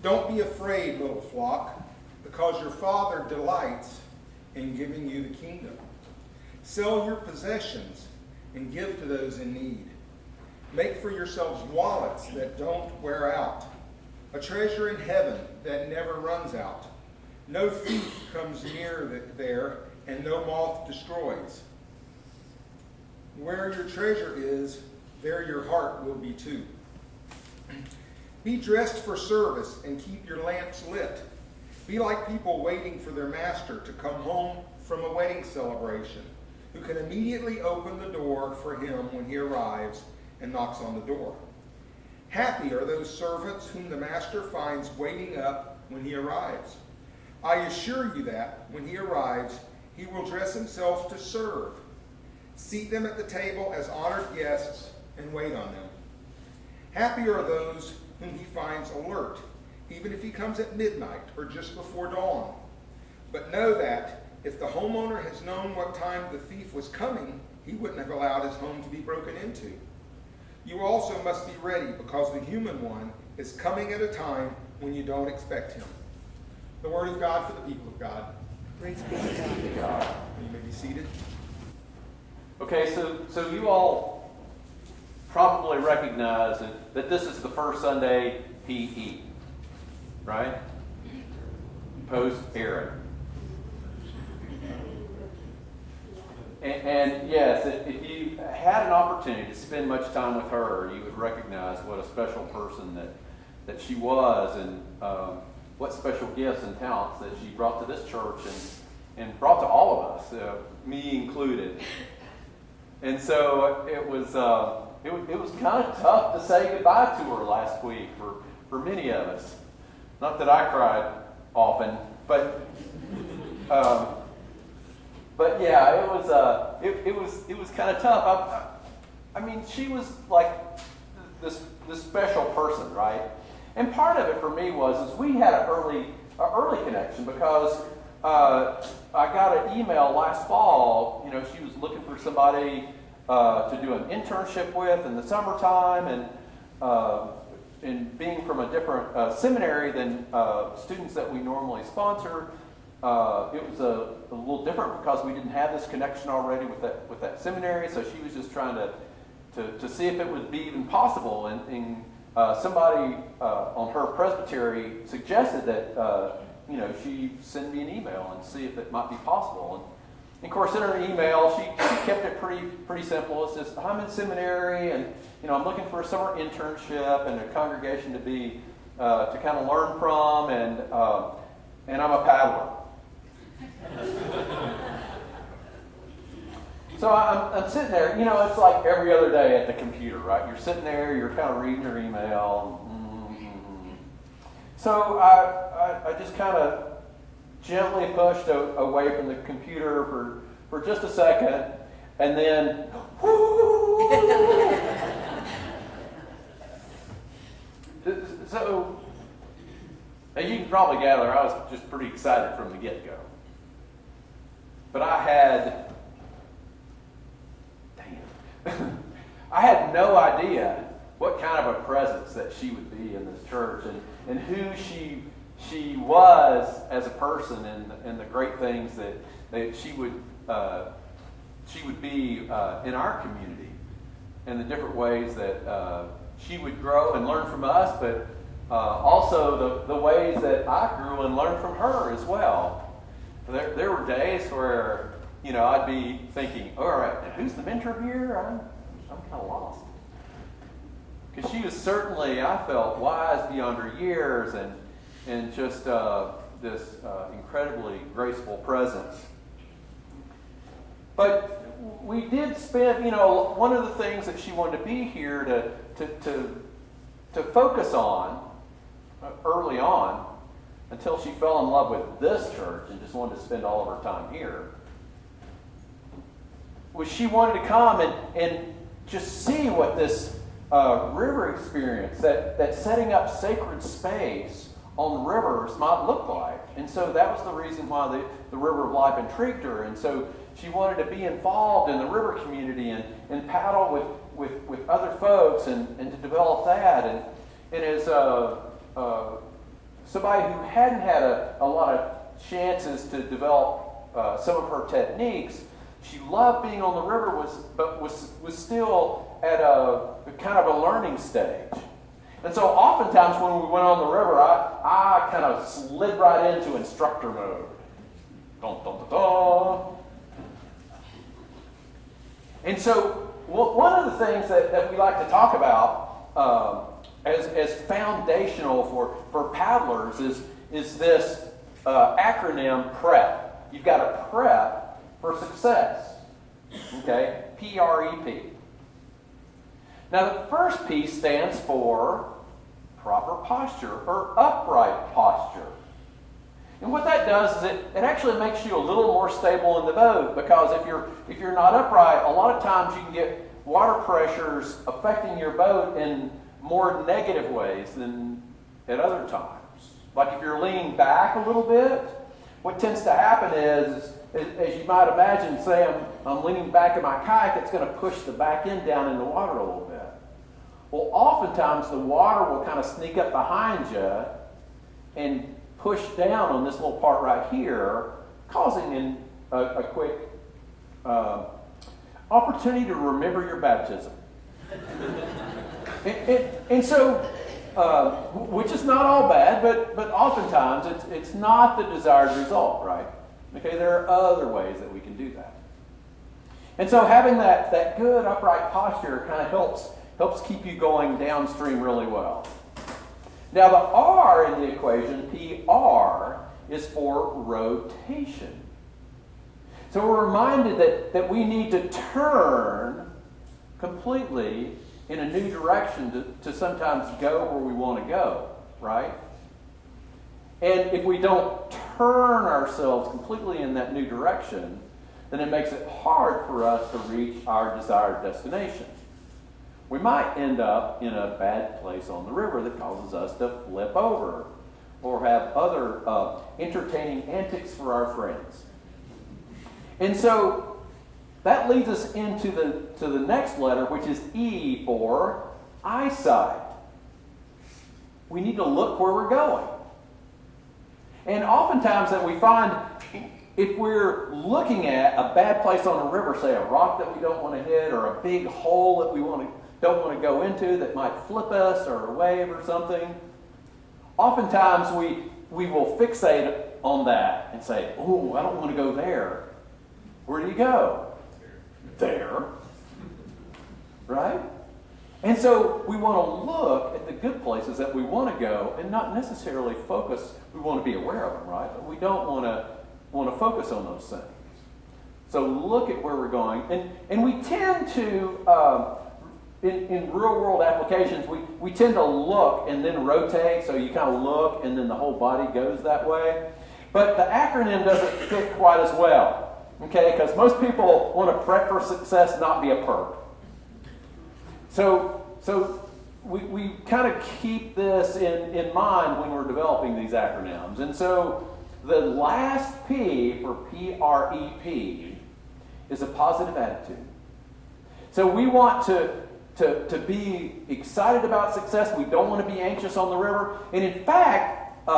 Don't be afraid, little flock, because your Father delights in giving you the kingdom. Sell your possessions and give to those in need. Make for yourselves wallets that don't wear out, a treasure in heaven that never runs out. No thief comes near there, and no moth destroys. Where your treasure is, there your heart will be too. Be dressed for service and keep your lamps lit. Be like people waiting for their master to come home from a wedding celebration, who can immediately open the door for him when he arrives and knocks on the door. Happy are those servants whom the master finds waiting up when he arrives. I assure you that when he arrives, he will dress himself to serve, seat them at the table as honored guests, and wait on them. Happy are those whom he finds alert, even if he comes at midnight or just before dawn. But know that if the homeowner has known what time the thief was coming, he wouldn't have allowed his home to be broken into. You also must be ready, because the human one is coming at a time when you don't expect him. The word of God for the people of God. Praise be to God. You may be seated. Okay, so you all probably recognize that this is the first Sunday PE, right? Post-Aaron. And yes, if you had an opportunity to spend much time with her, you would recognize what a special person that she was, and what special gifts and talents that she brought to this church and brought to all of us, me included. And so it was kind of tough to say goodbye to her last week for many of us. Not that I cried often, but yeah, it was kind of tough. I mean, she was like this special person, right? And part of it for me was we had an early connection because I got an email last fall. You know, she was looking for somebody to do an internship with in the summertime, and being from a different seminary than students that we normally sponsor, it was a little different because we didn't have this connection already with that seminary. So she was just trying to see if it would be even possible, and somebody on her presbytery suggested that she send me an email and see if it might be possible. And of course, in her email, she kept it pretty simple. It's just, I'm in seminary, and I'm looking for a summer internship and a congregation to kind of learn from, and I'm a paddler. So I'm sitting there, it's like every other day at the computer, right? You're sitting there, you're kind of reading your email. So I just kind of gently pushed away from the computer for just a second, and then, so, as you can probably gather, I was just pretty excited from the get-go. But I had no idea what kind of a presence that she would be in this church, and who she was as a person, and the great things that she would be in our community, and the different ways that she would grow and learn from us, but also the ways that I grew and learned from her as well. There were days where I'd be thinking, all right, who's the mentor here? I'm kind of lost. Because she was certainly, I felt, wise beyond her years, and just this incredibly graceful presence. But we did spend, one of the things that she wanted to be here to focus on early on, until she fell in love with this church and just wanted to spend all of her time here, was she wanted to come and just see what this river experience, that setting up sacred space on the rivers might look like. And so that was the reason why the River of Life intrigued her. And so she wanted to be involved in the river community and paddle with other folks and to develop that. And as somebody who hadn't had a lot of chances to develop some of her techniques, she loved being on the river, but was still at a kind of a learning stage. And so oftentimes when we went on the river, I kind of slid right into instructor mode. Dun, dun, dun, dun. And so one of the things that we like to talk about as foundational for paddlers is this acronym PREP. You've got to prep for success. Okay? PREP. Now the first P stands for proper posture, or upright posture. And what that does is it actually makes you a little more stable in the boat, because if you're not upright, a lot of times you can get water pressures affecting your boat in more negative ways than at other times. Like if you're leaning back a little bit, what tends to happen is as you might imagine, say I'm leaning back in my kayak, it's going to push the back end down in the water a little bit. Well, oftentimes the water will kind of sneak up behind you and push down on this little part right here, causing a quick opportunity to remember your baptism. and so, which is not all bad, but oftentimes it's not the desired result, right? Okay, there are other ways that we can do that. And so having that good upright posture kind of helps keep you going downstream really well. Now the R in the equation, PR, is for rotation. So we're reminded that we need to turn completely in a new direction to sometimes go where we want to go, right? And if we don't turn ourselves completely in that new direction, then it makes it hard for us to reach our desired destination. we might end up in a bad place on the river that causes us to flip over or have other entertaining antics for our friends. And so that leads us into the next letter, which is E for eyesight. We need to look where we're going. And oftentimes that we find, if we're looking at a bad place on a river, say a rock that we don't want to hit, or a big hole that we don't want to go into that might flip us, or a wave or something, oftentimes we will fixate on that and say, oh, I don't want to go there. Where do you go? There. Right? And so we want to look at the good places that we want to go and not necessarily focus. We want to be aware of them, right? But we don't want to focus on those things. So look at where we're going. And we tend to, in real world applications, we tend to look and then rotate. So you kind of look and then the whole body goes that way. But the acronym doesn't fit quite as well. Okay? Because most people want to prep for success, not be a perp. So we kind of keep this in mind when we're developing these acronyms. And so the last P for PREP is a positive attitude. So we want to be excited about success. We don't want to be anxious on the river. And in fact,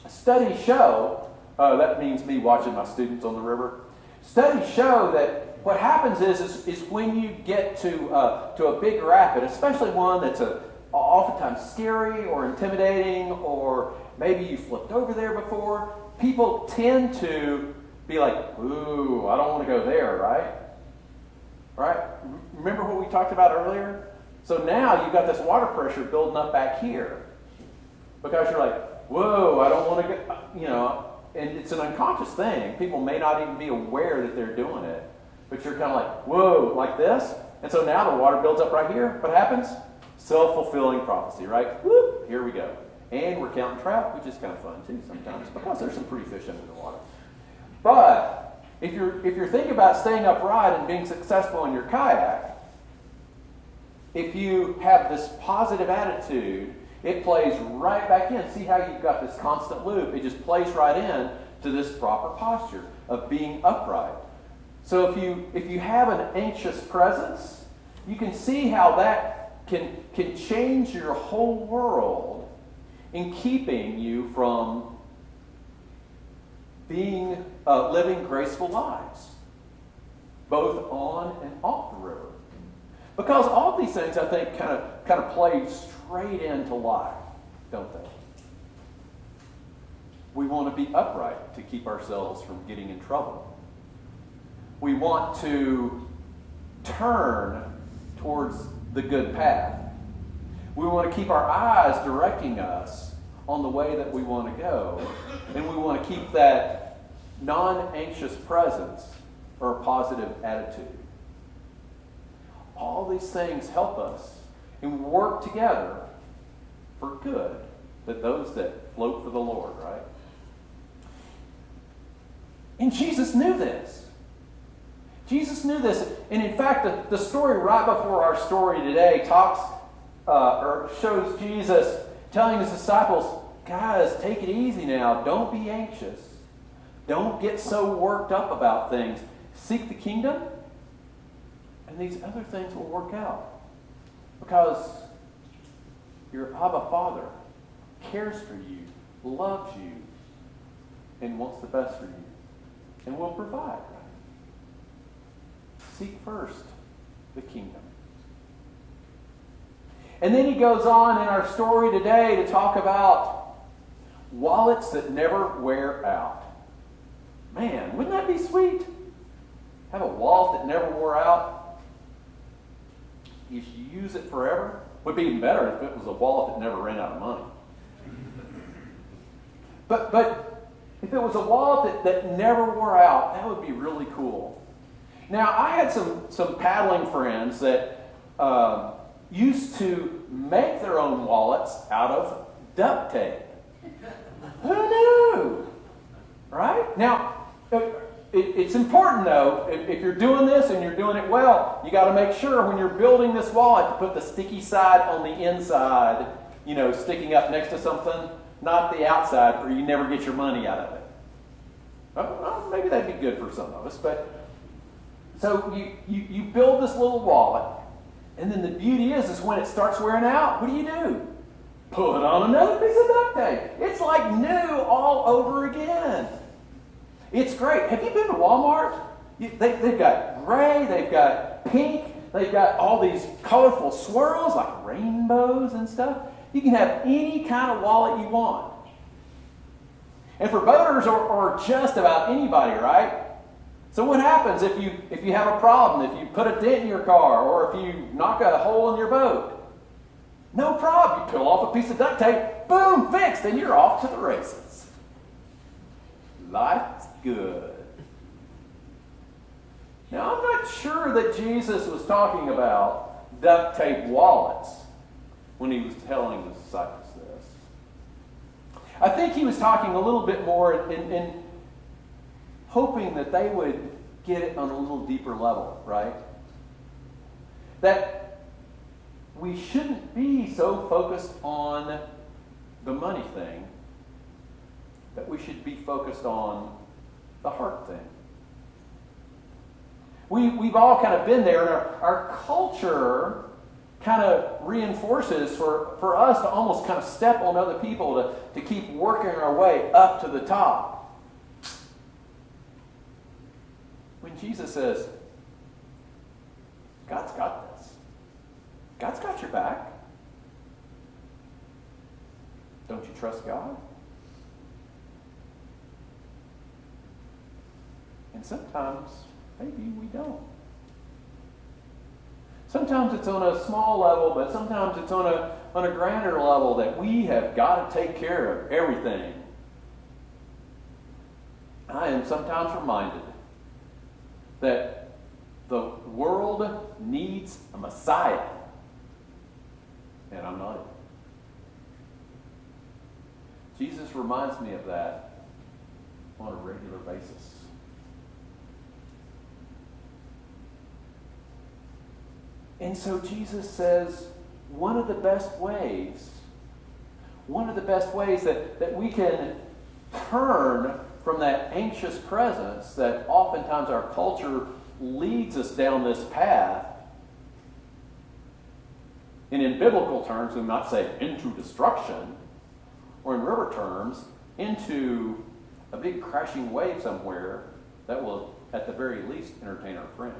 studies show, that means me watching my students on the river, studies show that what happens is when you get to a big rapid, especially one that's oftentimes scary or intimidating, or maybe you flipped over there before, people tend to be like, ooh, I don't want to go there, right? Right? Remember what we talked about earlier? So now you've got this water pressure building up back here because you're like, whoa, I don't want to go, and it's an unconscious thing. People may not even be aware that they're doing it. But you're kind of like, whoa, like this? And so now the water builds up right here. What happens? Self-fulfilling prophecy, right? Whoop, here we go. And we're counting trout, which is kind of fun too sometimes because there's some pretty fish under the water. But if you're thinking about staying upright and being successful in your kayak, if you have this positive attitude, it plays right back in. See how you've got this constant loop? It just plays right in to this proper posture of being upright. So if you have an anxious presence, you can see how that can change your whole world in keeping you from being living graceful lives, both on and off the river. Because all of these things, I think, kind of play straight into life, don't they? We want to be upright to keep ourselves from getting in trouble. We want to turn towards the good path. We want to keep our eyes directing us on the way that we want to go. And we want to keep that non-anxious presence or a positive attitude. All these things help us and work together for good, that those that float for the Lord, right? And Jesus knew this. Jesus knew this, and in fact, the story right before our story today shows Jesus telling his disciples, guys, take it easy now. Don't be anxious. Don't get so worked up about things. Seek the kingdom, and these other things will work out. Because your Abba Father cares for you, loves you, and wants the best for you, and will provide. Seek first the kingdom. And then he goes on in our story today to talk about wallets that never wear out. Man, wouldn't that be sweet? Have a wallet that never wore out. You should use it forever. Would be even better if it was a wallet that never ran out of money. But if it was a wallet that never wore out, that would be really cool. Now, I had some paddling friends that used to make their own wallets out of duct tape. Who knew? Right? Now, It's important, though, if you're doing this and you're doing it well, you got to make sure when you're building this wallet to put the sticky side on the inside, sticking up next to something, not the outside, or you never get your money out of it. Well, maybe that'd be good for some of us, but so you build this little wallet, and then the beauty is when it starts wearing out, what do? Put on another piece of duct tape. It's like new all over again. It's great. Have you been to Walmart? They've got gray, they've got pink, they've got all these colorful swirls like rainbows and stuff. You can have any kind of wallet you want. And for boaters or just about anybody, right? So what happens if you have a problem, if you put a dent in your car, or if you knock a hole in your boat? No problem. You peel off a piece of duct tape, boom, fixed, and you're off to the races. Life's good. Now, I'm not sure that Jesus was talking about duct tape wallets when he was telling the disciples this. I think he was talking a little bit more in hoping that they would get it on a little deeper level, right? That we shouldn't be so focused on the money thing, that we should be focused on the heart thing. We've all kind of been there, and our culture kind of reinforces for us to almost kind of step on other people to keep working our way up to the top. When Jesus says, God's got this. God's got your back. Don't you trust God? And sometimes, maybe we don't. Sometimes it's on a small level, but sometimes it's on a grander level that we have got to take care of everything. I am sometimes reminded that the world needs a Messiah, and I'm not it. Jesus reminds me of that on a regular basis. And so Jesus says one of the best ways that we can turn from that anxious presence that oftentimes our culture leads us down this path, and in biblical terms, we might say into destruction, or in river terms, into a big crashing wave somewhere that will, at the very least, entertain our friends.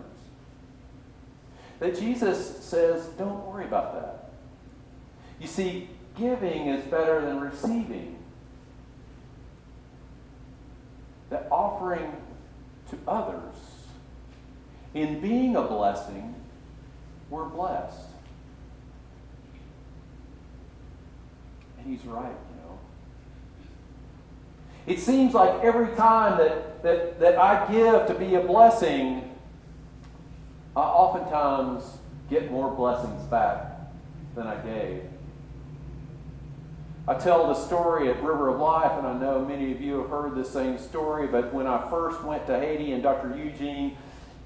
That Jesus says, don't worry about that. You see, giving is better than receiving. That offering to others, in being a blessing, we're blessed. And he's right, It seems like every time that I give to be a blessing, I oftentimes get more blessings back than I gave. I tell the story at River of Life, and I know many of you have heard the same story, but when I first went to Haiti and Dr. Eugene,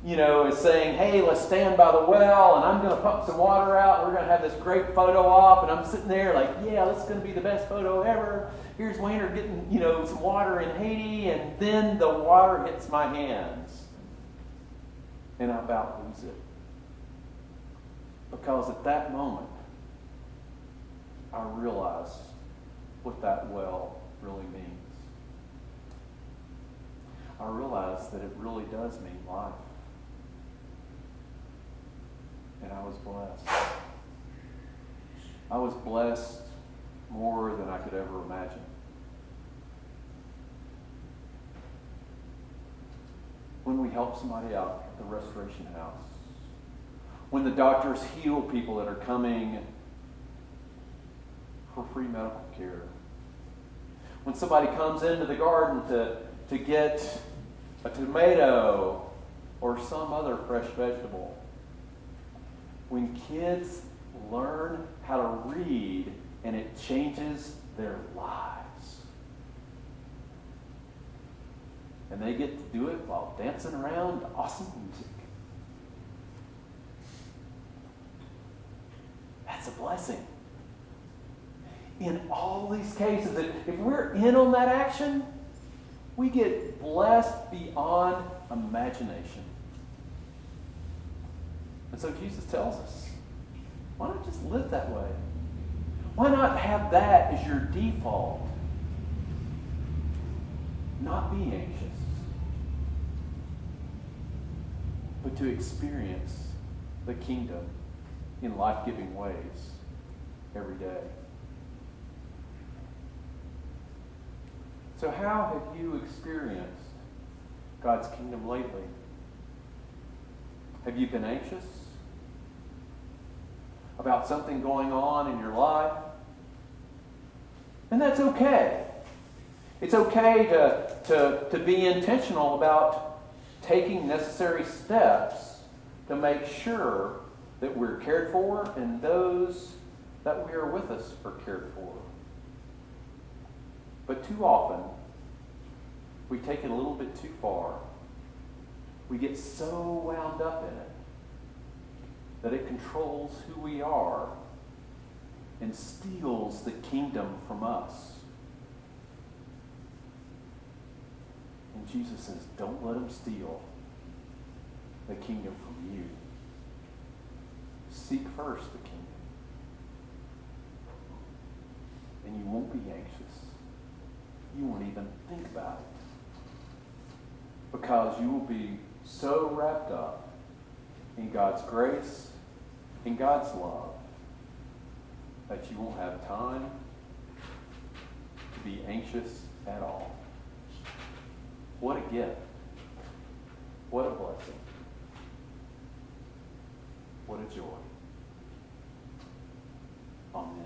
is saying, hey, let's stand by the well, and I'm going to pump some water out, and we're going to have this great photo op, and I'm sitting there like, yeah, this is going to be the best photo ever. Here's Wayner getting, some water in Haiti, and then the water hits my hands. And I about lose it. Because at that moment, I realize what that well really means. I realize that it really does mean life. And I was blessed. I was blessed more than I could ever imagine. When we help somebody out at the restoration house, when the doctors heal people that are coming for free medical care, when somebody comes into the garden to get a tomato or some other fresh vegetable, when kids learn how to read and it changes their lives, And they get to do it while dancing around to awesome music. That's a blessing. In all these cases, if we're in on that action, we get blessed beyond imagination. And so Jesus tells us, why not just live that way? Why not have that as your default? Not be anxious, but to experience the kingdom in life-giving ways every day. So how have you experienced God's kingdom lately? Have you been anxious about something going on in your life? And that's okay. It's okay to be intentional about taking necessary steps to make sure that we're cared for and those that we are with us are cared for. But too often, we take it a little bit too far. We get so wound up in it that it controls who we are and steals the kingdom from us. And Jesus says, don't let him steal the kingdom from you. Seek first the kingdom. And you won't be anxious. You won't even think about it. Because you will be so wrapped up in God's grace, in God's love, that you won't have time to be anxious at all. What a gift. What a blessing. What a joy. Amen.